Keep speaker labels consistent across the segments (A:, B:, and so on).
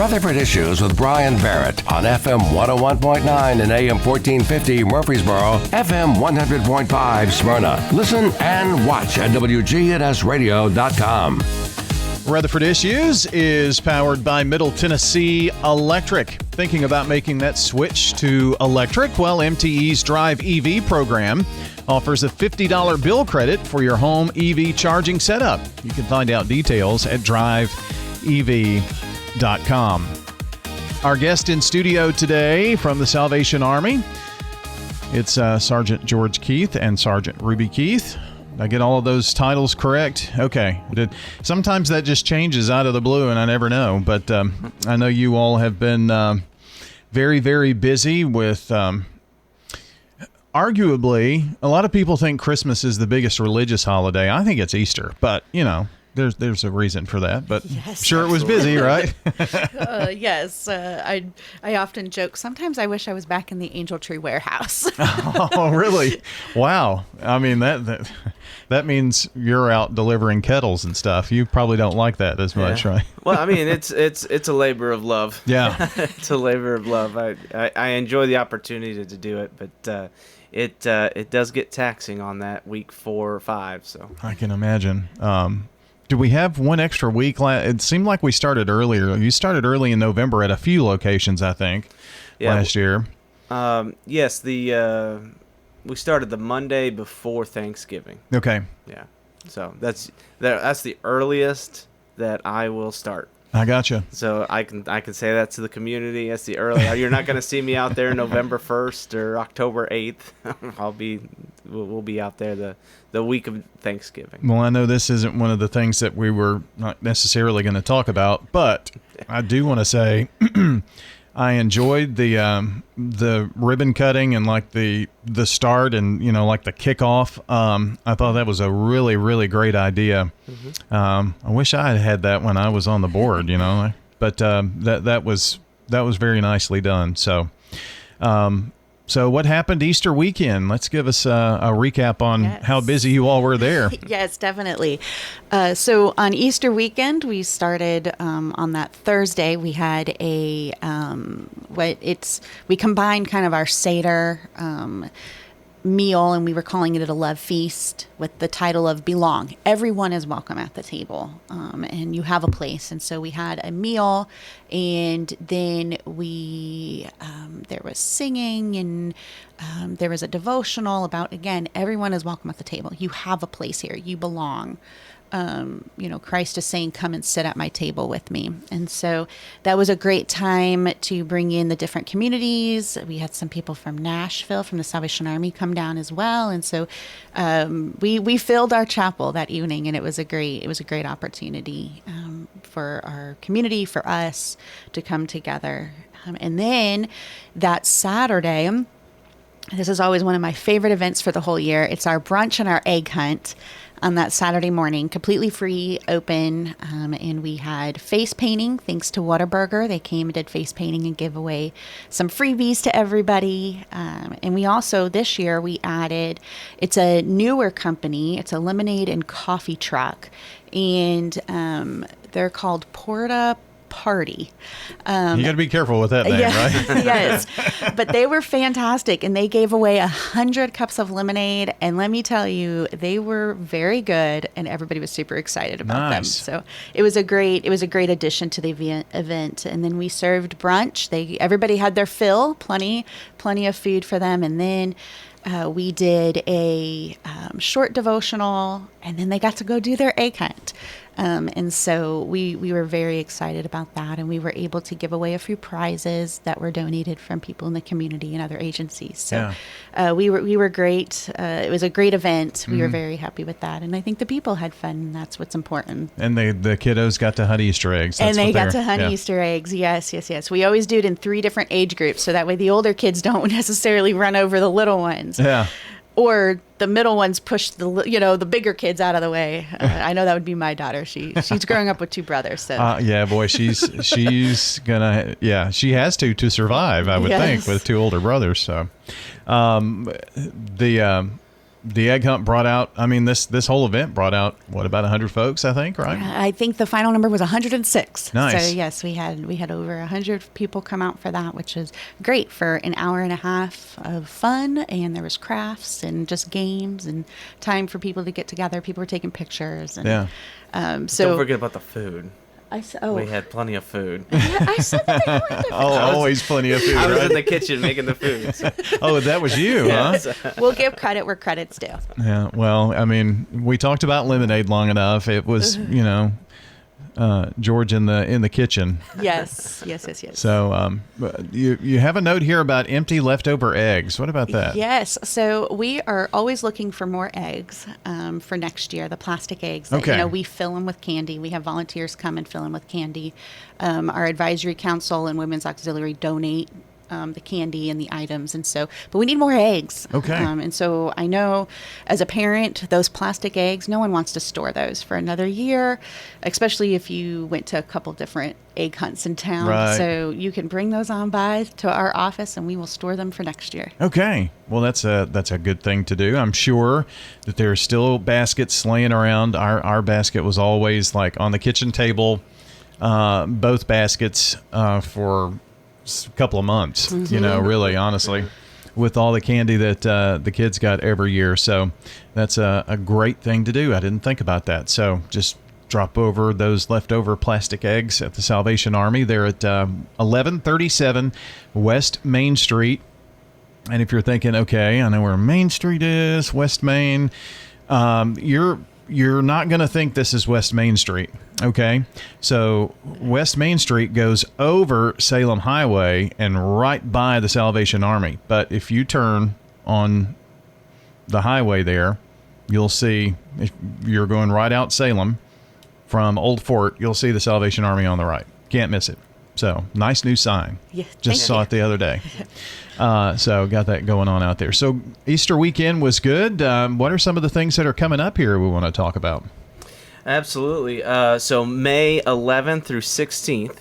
A: Rutherford Issues with Brian Barrett on FM 101.9 and AM 1450 Murfreesboro, FM 100.5 Smyrna. Listen and watch at WGNSradio.com.
B: Rutherford Issues is powered by Middle Tennessee Electric. Thinking about making that switch to electric? Well, MTE's Drive EV program offers a $50 bill credit for your home EV charging setup. You can find out details at driveev.com. Our guest in studio today from the Salvation Army, it's Sergeant George Keith and Sergeant Ruby Keith. Did I get all of those titles correct? Okay. Sometimes that just changes out of the blue and I never know. But I know you all have been very, very busy with arguably, a lot of people think Christmas is the biggest religious holiday. I think it's Easter. But, you know, there's a reason for that. But
C: yes,
B: sure, absolutely. It was busy, right?
C: Yes. I often joke, sometimes I wish I was back in the Angel Tree warehouse.
B: Oh, really? Wow. I mean, that means you're out delivering kettles and stuff. You probably don't like that as much, right?
D: Well, I mean, it's a labor of love.
B: Yeah.
D: It's a labor of love. I enjoy the opportunity to do it, but it does get taxing on that week 4 or 5. So
B: I can imagine. Do we have one extra week? It seemed like we started earlier. You started early in November at a few locations, I think, last year.
D: Yes, we started the Monday before Thanksgiving.
B: Okay.
D: Yeah. So that's the earliest that I will start.
B: I gotcha.
D: So I can say that to the community. That's the early. You're not going to see me out there November 1st or October 8th. We'll be out there the week of Thanksgiving.
B: Well, I know this isn't one of the things that we were not necessarily going to talk about, but I do want to say I enjoyed the ribbon cutting and like the start and, you know, like the kickoff. I thought that was a really, really great idea. Mm-hmm. I wish I had that when I was on the board, you know, but that was very nicely done. So what happened Easter weekend? Let's give us a recap on how busy you all were there.
C: Yes, definitely. So on Easter weekend, we started on that Thursday. We had we combined kind of our Seder meal, and we were calling it a love feast with the title of Belong. Everyone is welcome at the table, and you have a place. And so we had a meal, and then there was singing, and there was a devotional about, again, everyone is welcome at the table. You have a place here. You belong. Christ is saying, come and sit at my table with me. And so that was a great time to bring in the different communities. We had some people from Nashville, from the Salvation Army, come down as well. And so we filled our chapel that evening, and it was a great opportunity for our community, for us to come together. And then that Saturday, this is always one of my favorite events for the whole year. It's our brunch and our egg hunt on that Saturday morning, completely free, open, and we had face painting, thanks to Whataburger. They came and did face painting and gave away some freebies to everybody. And we also, this year, we added, it's a newer company, it's a lemonade and coffee truck, and they're called Porta Party.
B: You got to be careful with that name, right?
C: Yes. But they were fantastic, and they gave away 100 cups of lemonade, and let me tell you, they were very good, and everybody was super excited about them. So it was a great addition to the event. And then we served brunch. Everybody had their fill, plenty of food for them, and then we did a short devotional, and then they got to go do their egg hunt. And so we were very excited about that, and we were able to give away a few prizes that were donated from people in the community and other agencies. So we were great. It was a great event. We were very happy with that, and I think the people had fun, and that's what's important.
B: And the kiddos got to hunt Easter eggs.
C: And they got to hunt Easter eggs. Yes. We always do it in 3 different age groups, so that way the older kids don't necessarily run over the little ones. Yeah. Or the middle ones push the bigger kids out of the way. I know that would be my daughter. She's growing up with 2 brothers. So
B: boy, she's gonna she has to survive. I would think with 2 older brothers. So the egg hunt brought out, I mean, this whole event brought out, what, about 100 folks, I think, right?
C: I think the final number was 106.
B: Nice.
C: So yes, we had over 100 people come out for that, which is great for an hour and a half of fun. And there was crafts and just games and time for people to get together. People were taking pictures. And,
B: Yeah.
C: So
D: Don't forget about the food.
C: We
D: had plenty of food.
C: Yeah, I said that I wanted to.
B: Always plenty of food,
D: I was
B: right?
D: in the kitchen making the food. So.
B: Oh, that was you, huh?
C: We'll give credit where credit's due.
B: Yeah, well, I mean, we talked about lemonade long enough. It was, George in the kitchen.
C: Yes.
B: So you have a note here about empty leftover eggs. What about that?
C: Yes. So we are always looking for more eggs for next year, the plastic eggs. That,
B: Okay.
C: we fill them with candy. We have volunteers come and fill them with candy. Our advisory council and women's auxiliary donate the candy and the items. And so, but we need more eggs.
B: Okay.
C: And so I know as a parent, those plastic eggs, no one wants to store those for another year, especially if you went to a couple different egg hunts in town.
B: Right.
C: So you can bring those on by to our office and we will store them for next year.
B: Okay. Well, that's a good thing to do. I'm sure that there are still baskets laying around. Our basket was always like on the kitchen table, both baskets for a couple of months, really, honestly, with all the candy that the kids got every year. So that's a great thing to do. I didn't think about that. So just drop over those leftover plastic eggs at the Salvation Army. They're at 1137 West Main Street. And if you're thinking, okay, I know where Main Street is, West Main, you're not going to think this is West Main Street, okay? So West Main Street goes over Salem Highway and right by the Salvation Army. But if you turn on the highway there, you'll see, if you're going right out Salem from Old Fort, you'll see the Salvation Army on the right. Can't miss it. So nice new sign.
C: Yeah,
B: Just saw it the other day. So got that going on out there. So Easter weekend was good. What are some of the things that are coming up here we want to talk about?
D: Absolutely. So May 11th through 16th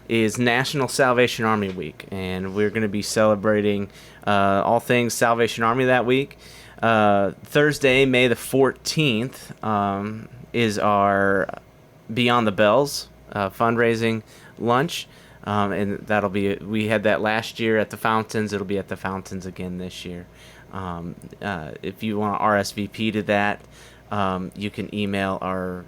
D: is National Salvation Army Week, and we're going to be celebrating all things Salvation Army that week. Thursday, May the 14th, is our Beyond the Bells fundraising lunch. And that'll be, we had that last year at the Fountains. It'll be at the Fountains again this year. If you want to RSVP to that, you can email our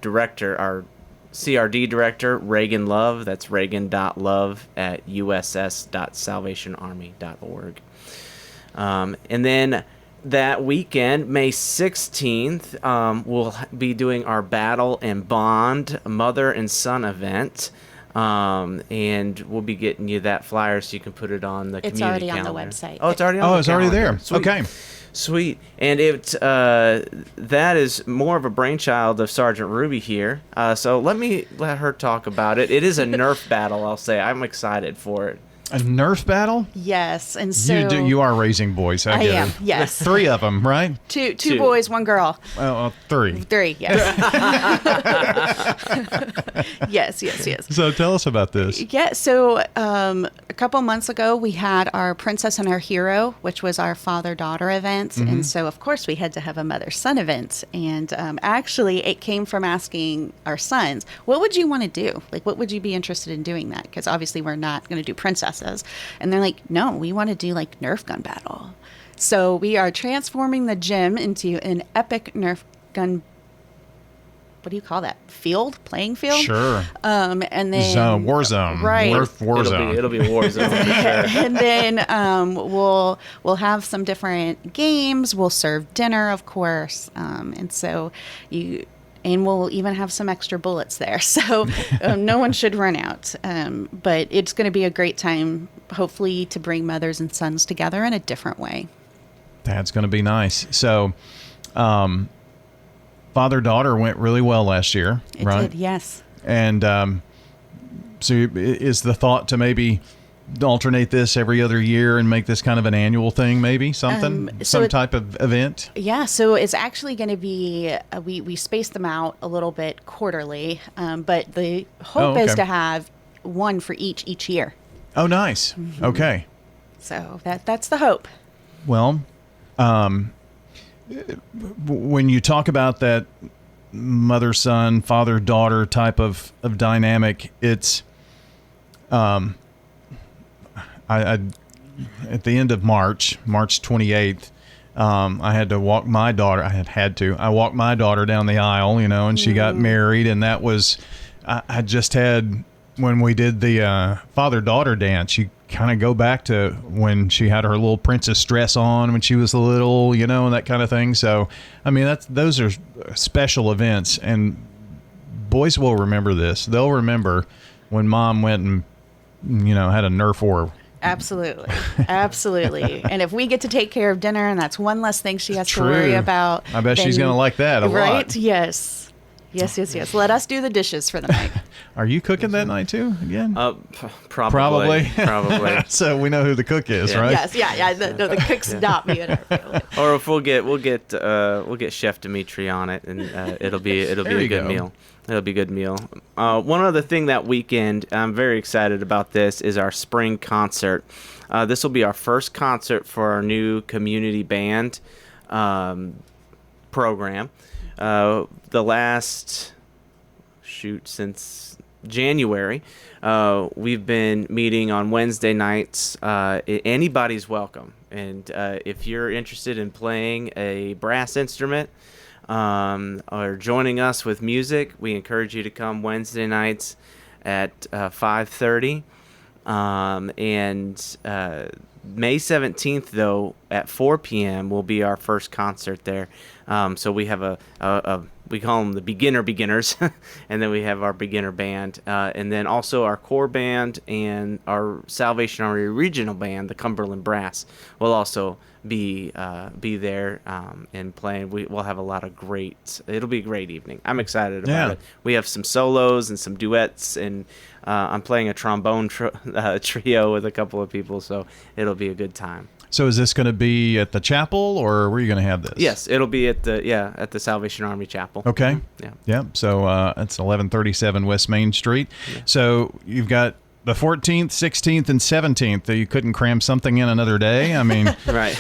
D: director, our CRD director, Reagan Love. That's reagan.love@uss.salvationarmy.org. And then that weekend, May 16th, we'll be doing our Battle and Bond Mother and Son event. And we'll be getting you that flyer so you can put it on the community calendar.
C: It's already on the website.
D: Oh, it's already on the
B: it's already
D: calendar.
B: there.
D: Sweet.
B: Okay.
D: Sweet. And that is more of a brainchild of Sergeant Ruby here. So let her talk about it. It is a Nerf battle, I'll say. I'm excited for it.
B: A Nerf battle?
C: Yes, and so
B: You are raising boys. I get
C: am.
B: it.
C: Yes,
B: 3 of them, right?
C: two
D: Two.
C: boys, 1 girl.
B: Well, 3.
C: 3. Yes. yes.
B: So tell us about this.
C: Yeah, so a couple months ago, we had our Princess and Our Hero, which was our father-daughter event.
B: Mm-hmm.
C: And so, of course, we had to have a mother-son event. And actually, it came from asking our sons, what would you want to do? Like, what would you be interested in doing that? Because obviously, we're not going to do princesses. And they're like, no, we want to do, like, Nerf gun battle. So we are transforming the gym into an epic Nerf gun, what do you call that? Playing field?
B: Sure.
C: And then
B: War zone.
C: Right.
B: Nerf war zone.
D: It'll be a war zone for sure.
C: And then we'll have some different games. We'll serve dinner, of course. And we'll even have some extra bullets there. So no one should run out. But it's going to be a great time, hopefully, to bring mothers and sons together in a different way.
B: That's going to be nice. So, father-daughter went really well last year,
C: It
B: right?
C: did, yes.
B: And so is the thought to maybe alternate this every other year and make this kind of an annual thing, maybe something, some type of event?
C: Yeah, so it's actually going to be, we space them out a little bit quarterly, but the hope is to have one for each year.
B: Oh, nice. Mm-hmm. Okay.
C: So that's the hope.
B: Well, when you talk about that mother-son, father-daughter type of dynamic, it's I at the end of March 28th, I had to walk my daughter. I walked my daughter down the aisle, and she got married, and that was I just had when we did the father-daughter dance. You kind of go back to when she had her little princess dress on when she was little, and that kind of thing. So, I mean, those are special events, and boys will remember this. They'll remember when Mom went and had a Nerf war.
C: Absolutely. Absolutely. And if we get to take care of dinner and that's one less thing she has to worry about.
B: I bet she's going to like that a lot.
C: Right? Yes. Yes. Let us do the dishes for the night.
B: Are you cooking that night too again?
D: Probably.
B: So we know who the cook is, right?
C: Yes. Yeah. The cook's not me in our family.
D: Or if we'll get Chef Dimitri on it, and it'll be a good meal. It'll be a good meal. One other thing that weekend, I'm very excited about this, is our spring concert. This will be our first concert for our new community band program. The last since January, we've been meeting on Wednesday nights. Anybody's welcome, and if you're interested in playing a brass instrument or joining us with music, we encourage you to come Wednesday nights at 5:30. And May 17th, though, at 4 p.m. will be our first concert there. So we have we call them the beginners, and then we have our beginner band, and then also our core band and our Salvation Army regional band, the Cumberland Brass, will also be there and playing. We'll have a lot of it'll be a great evening. I'm excited about it. We have some solos and some duets, and I'm playing a trombone trio with a couple of people, so it'll be a good time.
B: So is this going to be at the chapel, or where are you going to have this?
D: Yes, it'll be at the Salvation Army Chapel.
B: Okay.
D: Yeah.
B: Yeah. So it's 1137 West Main Street. Yeah. So you've got the 14th, 16th, and 17th. You couldn't cram something in another day. I mean,
D: right.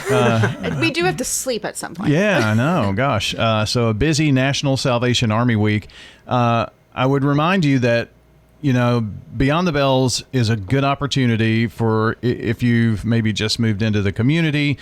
C: We do have to sleep at some point.
B: Yeah, I know. Gosh. So a busy National Salvation Army Week. I would remind you that Beyond the Bells is a good opportunity for if you've maybe just moved into the community,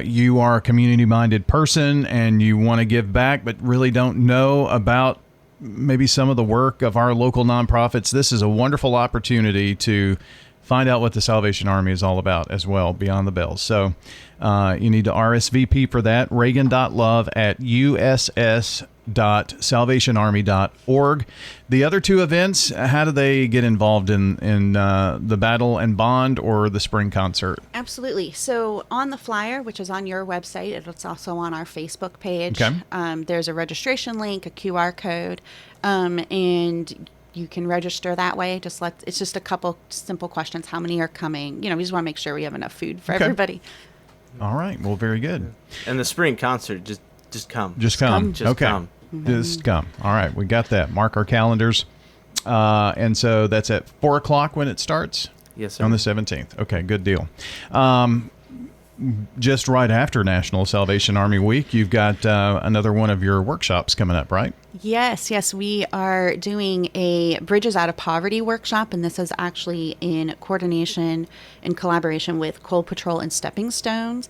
B: you are a community-minded person and you want to give back but really don't know about maybe some of the work of our local nonprofits. This is a wonderful opportunity to find out what the Salvation Army is all about as well, Beyond the Bells. So you need to RSVP for that, reagan.love@uss.salvationarmy.org. The other two events, how do they get involved in the Battle and Bond or the spring concert?
C: Absolutely. So on the flyer, which is on your website, it's also on our Facebook page.
B: Okay.
C: There's a registration link, a QR code, and you can register that way. It's just a couple simple questions. How many are coming? We just want to make sure we have enough food for everybody.
B: All right. Well, very good.
D: And the spring concert, just come.
B: Just come.
D: Just
B: okay.
D: come.
B: Just come. All right. We got that. Mark our calendars. And so that's at 4 o'clock when it starts?
D: Yes, sir.
B: On the 17th. Okay. Good deal. Just right after National Salvation Army Week, you've got another one of your workshops coming up, right?
C: Yes. We are doing a Bridges Out of Poverty workshop, and this is actually in coordination and collaboration with Coal Patrol and Stepping Stones.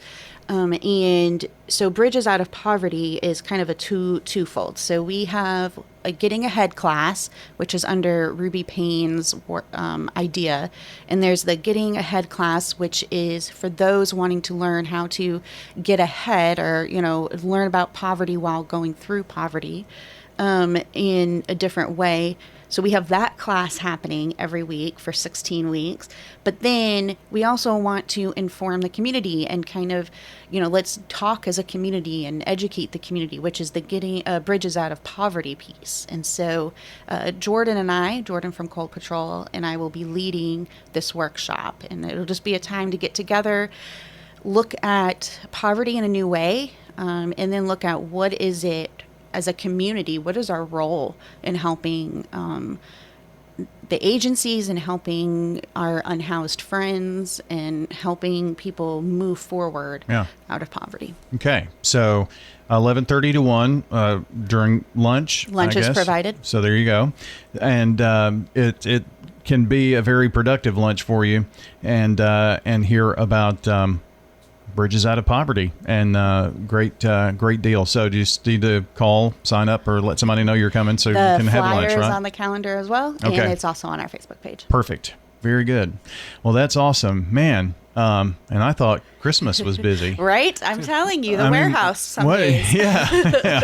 C: And so Bridges Out of Poverty is kind of a twofold. So we have a Getting Ahead class, which is under Ruby Payne's idea. And there's the Getting Ahead class, which is for those wanting to learn how to get ahead or, learn about poverty while going through poverty in a different way. So we have that class happening every week for 16 weeks. But then we also want to inform the community and kind of, let's talk as a community and educate the community, which is the Getting Bridges Out of Poverty piece. And so Jordan from Coal Patrol, and I will be leading this workshop. And it'll just be a time to get together, look at poverty in a new way, and then look at what is it as a community, what is our role in helping the agencies and helping our unhoused friends and helping people move forward out of poverty.
B: Okay, so 11:30 to 1 during lunch.
C: Lunch is provided.
B: So there you go, and it can be a very productive lunch for you, and hear about Bridges Out of Poverty, and great deal. So do you need to call, sign up, or let somebody know you're coming so you can have lunch, right?
C: The flyer is on the calendar as well, and it's also on our Facebook page.
B: Perfect. Very good. Well, that's awesome, man. And I thought Christmas was busy.
C: Right? I'm telling you, the warehouse some days.
B: Yeah.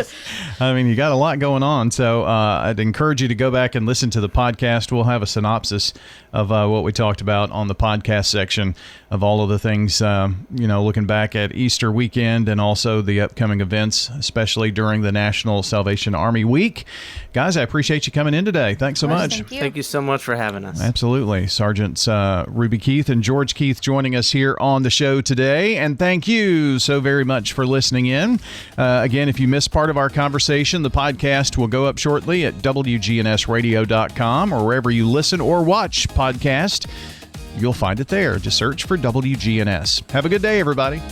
B: I mean, you got a lot going on. So I'd encourage you to go back and listen to the podcast. We'll have a synopsis of what we talked about on the podcast section of all of the things, looking back at Easter weekend and also the upcoming events, especially during the National Salvation Army Week. Guys, I appreciate you coming in today. Thanks so much.
D: Thank you so much for having us.
B: Absolutely. Sergeants Ruby Keith and George Keith joining us here on the show today. And thank you so very much for listening in. Again, if you missed part of our conversation, the podcast will go up shortly at WGNSradio.com or wherever you listen or watch podcast. You'll find it there. Just search for WGNS. Have a good day, everybody.